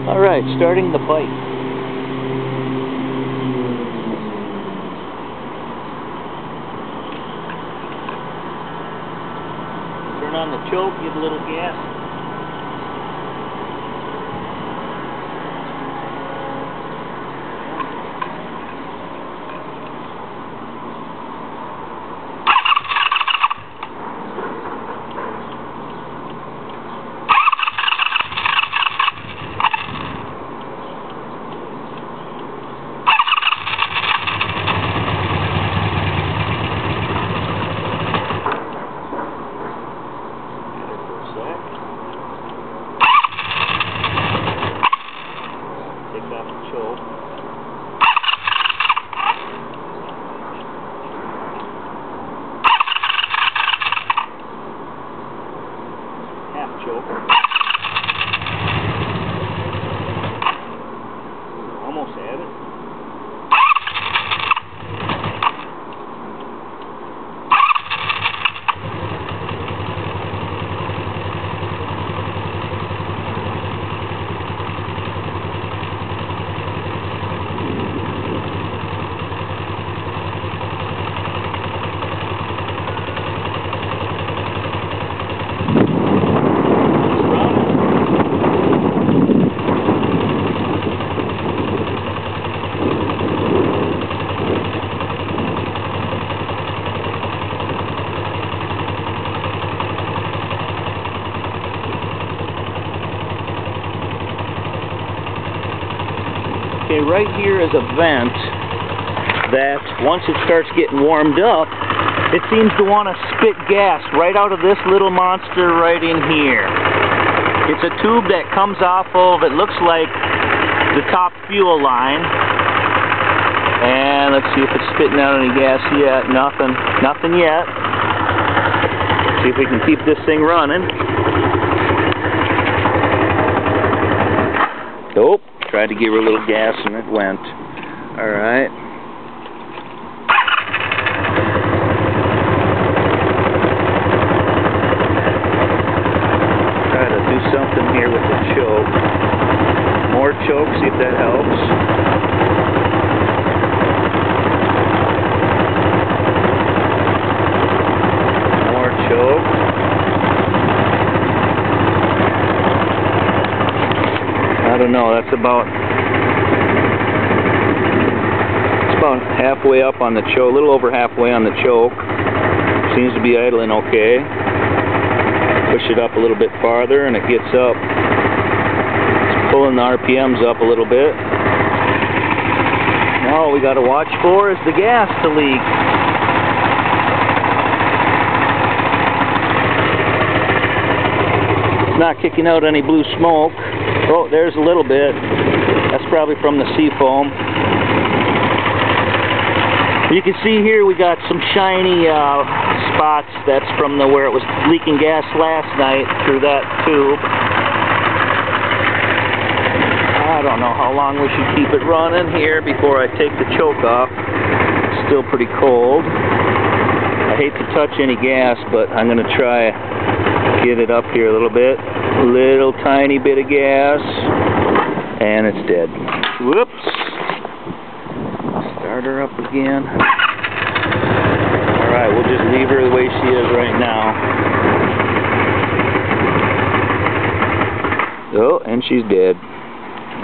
Alright, starting the bite. Turn on the choke, give a little gas. Take off the choke. Half choke. Almost had it. Okay, right here is a vent that once it starts getting warmed up, it seems to want to spit gas right out of this little monster right in here. It's a tube that comes off of, it looks like the top fuel line. And let's see if it's spitting out any gas yet. Nothing yet. Let's see if we can keep this thing running. Nope. Tried to give her a little gas and it went. Alright. Try to do something here with the choke. More choke, see if that helps. More choke. I don't know, it's about halfway up on the choke, a little over halfway on the choke. Seems to be idling okay. Push it up a little bit farther and it gets up. It's pulling the RPMs up a little bit. All we got to watch for is the gas to leak. It's not kicking out any blue smoke. Oh, there's a little bit. That's probably from the seafoam. You can see here we got some shiny spots. That's from where it was leaking gas last night through that tube. I don't know how long we should keep it running here before I take the choke off. It's still pretty cold. I hate to touch any gas, but I'm going to try get it up here a little bit. Little tiny bit of gas, and it's dead. Whoops. Start her up again. Alright, we'll just leave her the way she is right now. Oh, and she's dead.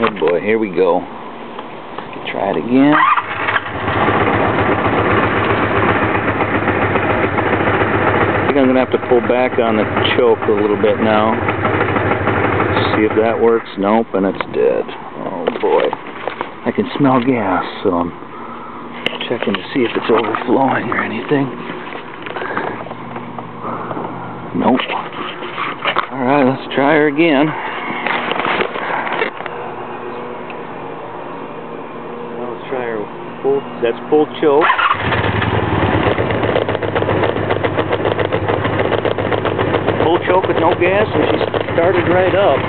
Oh boy, here we go. Try it again. I think I'm going to have to pull back on the choke a little bit now. See if that works. Nope, and it's dead. Oh boy. I can smell gas, so I'm checking to see if it's overflowing or anything. Nope. Alright, let's try her again. Now let's try her full, that's full choke. Full choke with no gas, and she started right up.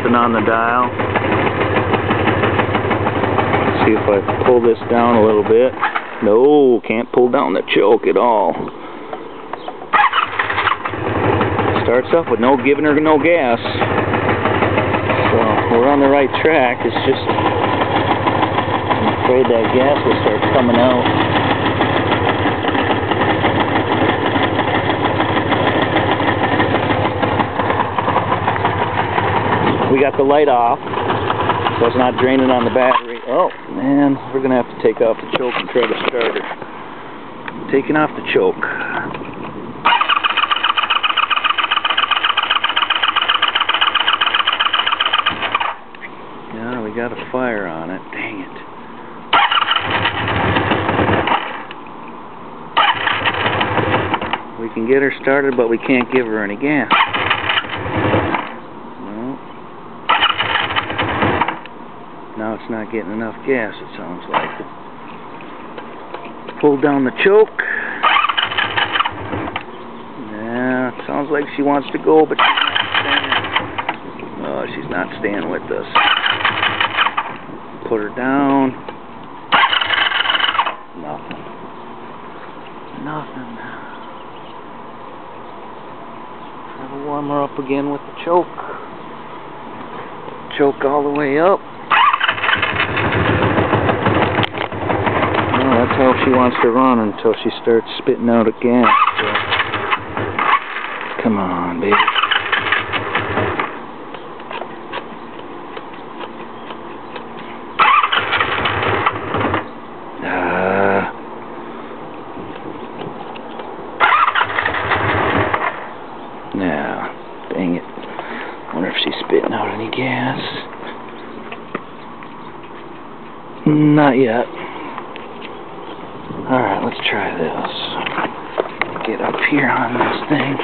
nothing on the dial. See if I pull this down a little bit. No, can't pull down the choke at all. Starts up with no giving her no gas. So we're on the right track. It's just, I'm afraid that gas will start coming out. We got the light off, so it's not draining on the battery. Oh man, we're gonna have to take off the choke and try to start her. Taking off the choke. Yeah, we got a fire on it. Dang it. We can get her started, but we can't give her any gas. Now it's not getting enough gas, it sounds like. Pull down the choke. Yeah, it sounds like she wants to go, but she's not staying. Oh, she's not staying with us. Put her down. Nothing. Nothing. Try to warm her up again with the choke. Choke all the way up. That's how she wants to run until she starts spitting out a gas. So. Come on, baby. Now, dang it. Wonder if she's spitting out any gas. Not yet. Alright, let's try this. Get up here on this thing.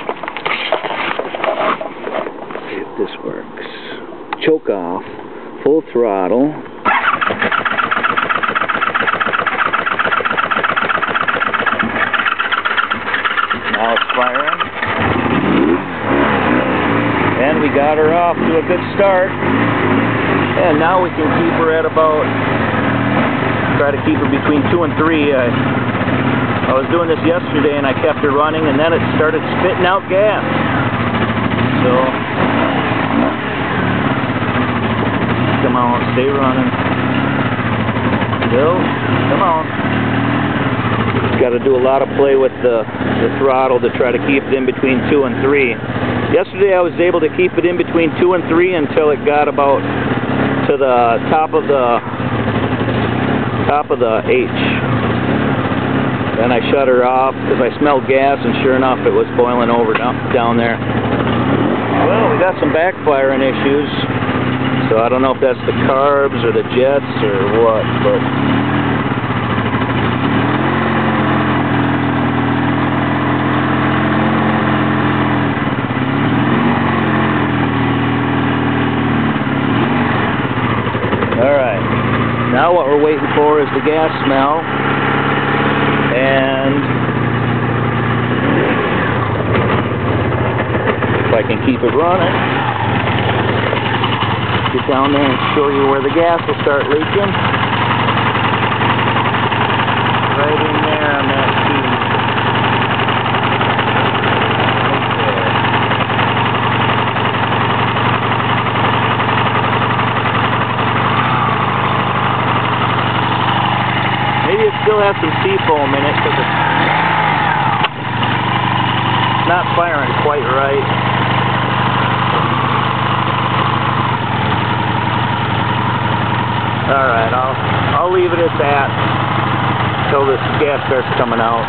See if this works. Choke off. Full throttle. Now it's firing. And we got her off to a good start. And now we can keep her at about... Try to keep her between 2 and 3. I was doing this yesterday and I kept her running, and then it started spitting out gas. So, come on, stay running. Go, come on. Got to do a lot of play with the throttle to try to keep it in between 2 and 3. Yesterday I was able to keep it in between 2 and 3 until it got about to the top of the H. Then I shut her off because I smelled gas, and sure enough it was boiling over down there. Well, we got some backfiring issues, so I don't know if that's the carbs or the jets or what, but alright. Now what we're waiting for is the gas smell, and if I can keep it running, get down there and show you where the gas will start leaking. Right in there on that tube. Maybe it still has some sea foam in it because it's not firing quite right. Alright, I'll leave it at that until this gas starts coming out.